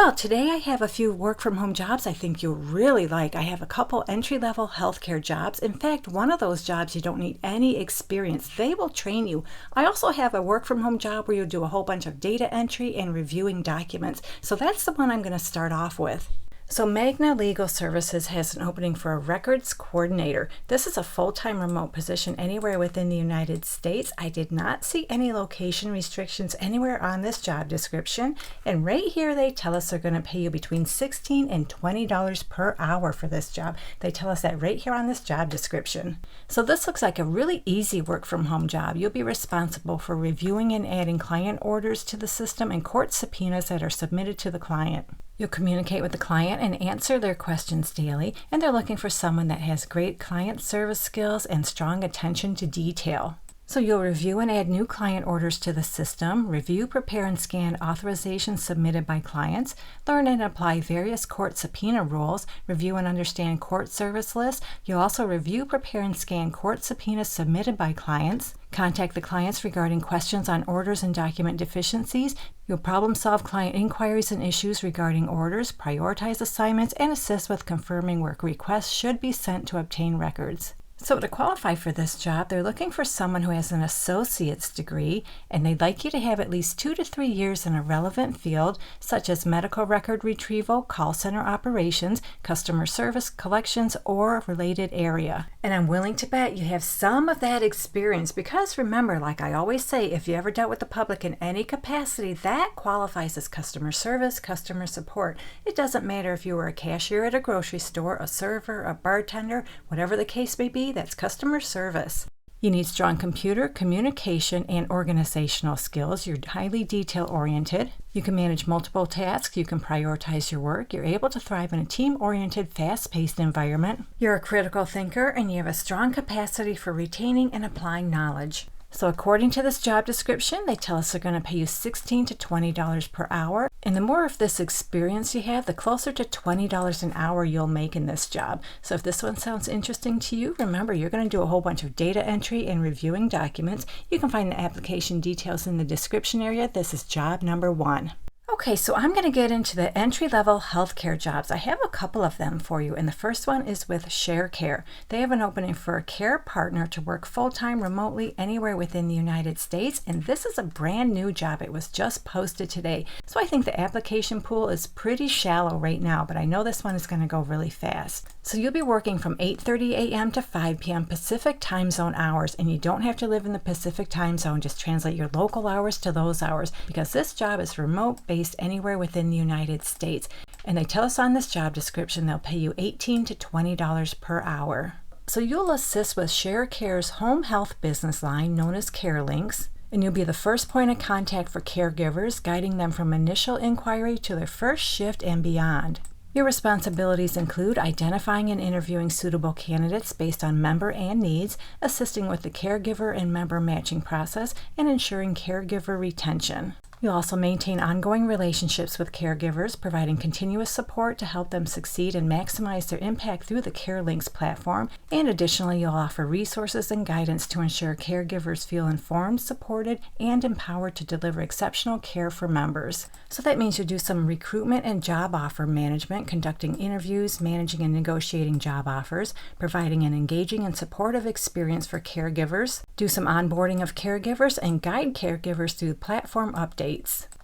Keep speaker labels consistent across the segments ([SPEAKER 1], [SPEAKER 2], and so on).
[SPEAKER 1] Well, today I have a few work from home jobs I think you'll really like. I have a couple entry-level healthcare jobs. In fact, one of those jobs you don't need any experience. They will train you. I also have a work from home job where you'll do a whole bunch of data entry and reviewing documents. So that's the one I'm going to start off with. So Magna Legal Services has an opening for a records coordinator. This is a full-time remote position anywhere within the United States. I did not see any location restrictions anywhere on this job description. And right here they tell us they're going to pay you between $16 and $20 per hour for this job. They tell us that right here on this job description. So this looks like a really easy work from home job. You'll be responsible for reviewing and adding client orders to the system and court subpoenas that are submitted to the client. You'll communicate with the client and answer their questions daily, and they're looking for someone that has great client service skills and strong attention to detail. So you'll review and add new client orders to the system, review, prepare, and scan authorizations submitted by clients, learn and apply various court subpoena rules, review and understand court service lists. You'll also review, prepare, and scan court subpoenas submitted by clients, contact the clients regarding questions on orders and document deficiencies. You'll problem solve client inquiries and issues regarding orders, prioritize assignments, and assist with confirming work requests should be sent to obtain records. So to qualify for this job, they're looking for someone who has an associate's degree, and they'd like you to have at least 2 to 3 years in a relevant field, such as medical record retrieval, call center operations, customer service, collections, or related area. And I'm willing to bet you have some of that experience because remember, like I always say, if you ever dealt with the public in any capacity, that qualifies as customer service, customer support. It doesn't matter if you were a cashier at a grocery store, a server, a bartender, whatever the case may be, that's customer service. You need strong computer, communication, and organizational skills. You're highly detail-oriented. You can manage multiple tasks. You can prioritize your work. You're able to thrive in a team-oriented, fast-paced environment. You're a critical thinker, and you have a strong capacity for retaining and applying knowledge. So according to this job description, they tell us they're going to pay you $16 to $20 per hour. And the more of this experience you have, the closer to $20 an hour you'll make in this job. So if this one sounds interesting to you, remember you're going to do a whole bunch of data entry and reviewing documents. You can find the application details in the description area. This is job number 1. Okay, so I'm going to get into the entry-level healthcare jobs. I have a couple of them for you, and the first one is with Sharecare. They have an opening for a care partner to work full-time remotely anywhere within the United States, and this is a brand new job. It was just posted today, so I think the application pool is pretty shallow right now, but I know this one is going to go really fast. So you'll be working from 8:30 a.m. to 5 p.m. Pacific time zone hours, and you don't have to live in the Pacific time zone. Just translate your local hours to those hours because this job is remote-based anywhere within the United States. And they tell us on this job description they'll pay you $18 to $20 per hour. So you'll assist with Sharecare's home health business line known as CareLinks, and you'll be the first point of contact for caregivers, guiding them from initial inquiry to their first shift and beyond. Your responsibilities include identifying and interviewing suitable candidates based on member and needs, assisting with the caregiver and member matching process, and ensuring caregiver retention. You'll also maintain ongoing relationships with caregivers, providing continuous support to help them succeed and maximize their impact through the CareLinks platform. And additionally, you'll offer resources and guidance to ensure caregivers feel informed, supported, and empowered to deliver exceptional care for members. So that means you'll do some recruitment and job offer management, conducting interviews, managing and negotiating job offers, providing an engaging and supportive experience for caregivers, do some onboarding of caregivers, and guide caregivers through platform updates.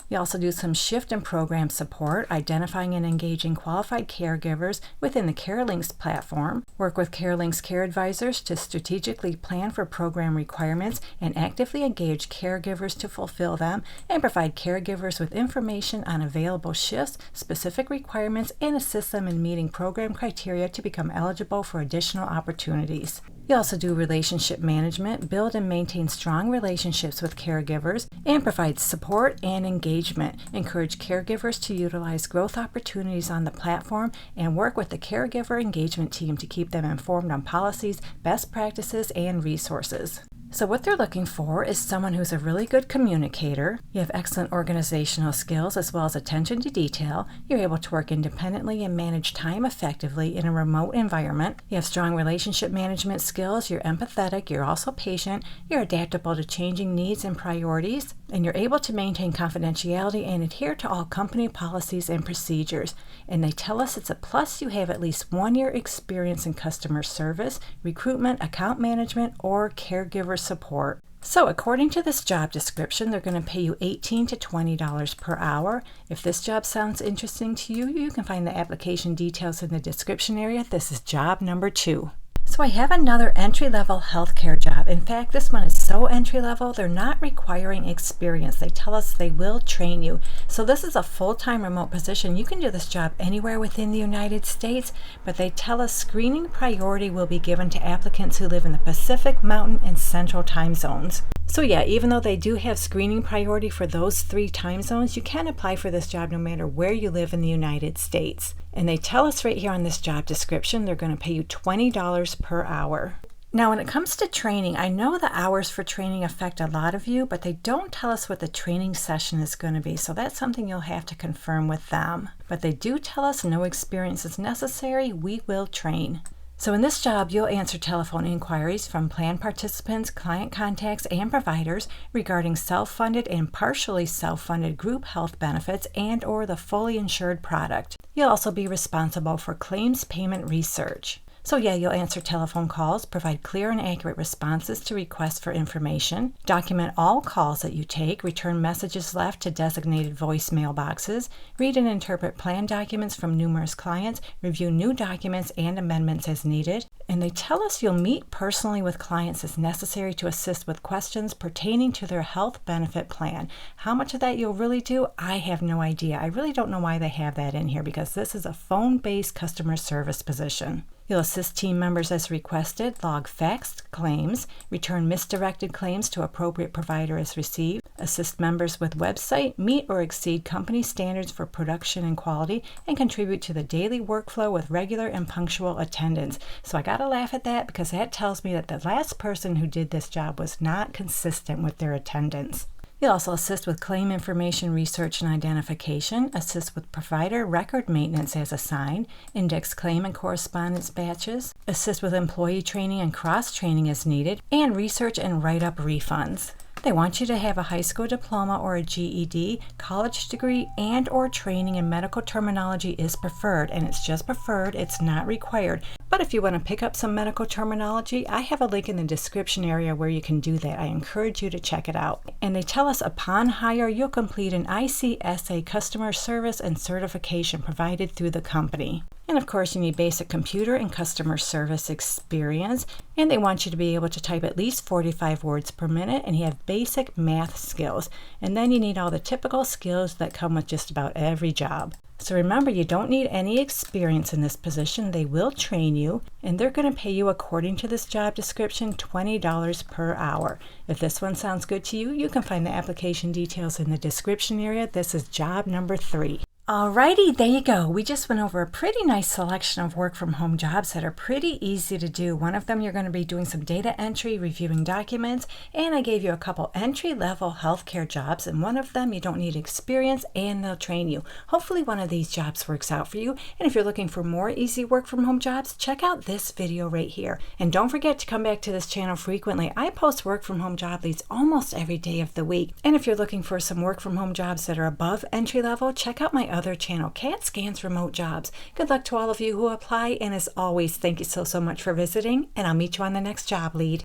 [SPEAKER 1] You also do some shift and program support, identifying and engaging qualified caregivers within the CareLinks platform, work with CareLinks care advisors to strategically plan for program requirements and actively engage caregivers to fulfill them, and provide caregivers with information on available shifts, specific requirements, and assist them in meeting program criteria to become eligible for additional opportunities. You also do relationship management, build and maintain strong relationships with caregivers, and provide support and engagement. Encourage caregivers to utilize growth opportunities on the platform and work with the caregiver engagement team to keep them informed on policies, best practices, and resources. So what they're looking for is someone who's a really good communicator. You have excellent organizational skills as well as attention to detail. You're able to work independently and manage time effectively in a remote environment. You have strong relationship management skills. You're empathetic. You're also patient. You're adaptable to changing needs and priorities. And you're able to maintain confidentiality and adhere to all company policies and procedures. And they tell us it's a plus you have at least 1 year experience in customer service, recruitment, account management, or caregiver support. So according to this job description, they're going to pay you $18 to $20 per hour. If this job sounds interesting to you, you can find the application details in the description area. This is job number 2. So I have another entry-level healthcare job. In fact, this one is so entry-level, they're not requiring experience. They tell us they will train you. So this is a full-time remote position. You can do this job anywhere within the United States, but they tell us screening priority will be given to applicants who live in the Pacific, Mountain, and Central time zones. So yeah, even though they do have screening priority for those 3 time zones, you can apply for this job no matter where you live in the United States. And they tell us right here on this job description, they're going to pay you $20 per hour. Now, when it comes to training, I know the hours for training affect a lot of you, but they don't tell us what the training session is going to be. So that's something you'll have to confirm with them. But they do tell us no experience is necessary. We will train. So in this job, you'll answer telephone inquiries from plan participants, client contacts, and providers regarding self-funded and partially self-funded group health benefits and/or the fully insured product. You'll also be responsible for claims payment research. So yeah, you'll answer telephone calls, provide clear and accurate responses to requests for information, document all calls that you take, return messages left to designated voicemail boxes, read and interpret plan documents from numerous clients, review new documents and amendments as needed. And they tell us you'll meet personally with clients as necessary to assist with questions pertaining to their health benefit plan. How much of that you'll really do, I have no idea. I really don't know why they have that in here because this is a phone-based customer service position. You'll assist team members as requested, log faxed claims, return misdirected claims to appropriate provider as received, assist members with website, meet or exceed company standards for production and quality, and contribute to the daily workflow with regular and punctual attendance. So I gotta laugh at that because that tells me that the last person who did this job was not consistent with their attendance. You'll also assist with claim information research and identification, assist with provider record maintenance as assigned, index claim and correspondence batches, assist with employee training and cross-training as needed, and research and write up refunds. They want you to have a high school diploma or a GED, college degree, and/or training in medical terminology is preferred, and it's just preferred, it's not required. But if you want to pick up some medical terminology, I have a link in the description area where you can do that. I encourage you to check it out. And they tell us upon hire, you'll complete an ICSA customer service and certification provided through the company. And of course, you need basic computer and customer service experience. And they want you to be able to type at least 45 words per minute, and you have basic math skills. And then you need all the typical skills that come with just about every job. So remember, you don't need any experience in this position. They will train you, and they're going to pay you, according to this job description, $20 per hour. If this one sounds good to you, you can find the application details in the description area. This is job number 3. Alrighty, there you go. We just went over a pretty nice selection of work from home jobs that are pretty easy to do. One of them you're going to be doing some data entry, reviewing documents, and I gave you a couple entry-level healthcare jobs, and one of them you don't need experience and they'll train you. Hopefully one of these jobs works out for you, and if you're looking for more easy work from home jobs, check out this video right here. And don't forget to come back to this channel frequently. I post work from home job leads almost every day of the week. And if you're looking for some work from home jobs that are above entry level, check out my other channel, Cat Scans Remote Jobs. Good luck to all of you who apply, and as always, thank you so much for visiting, and I'll meet you on the next job lead.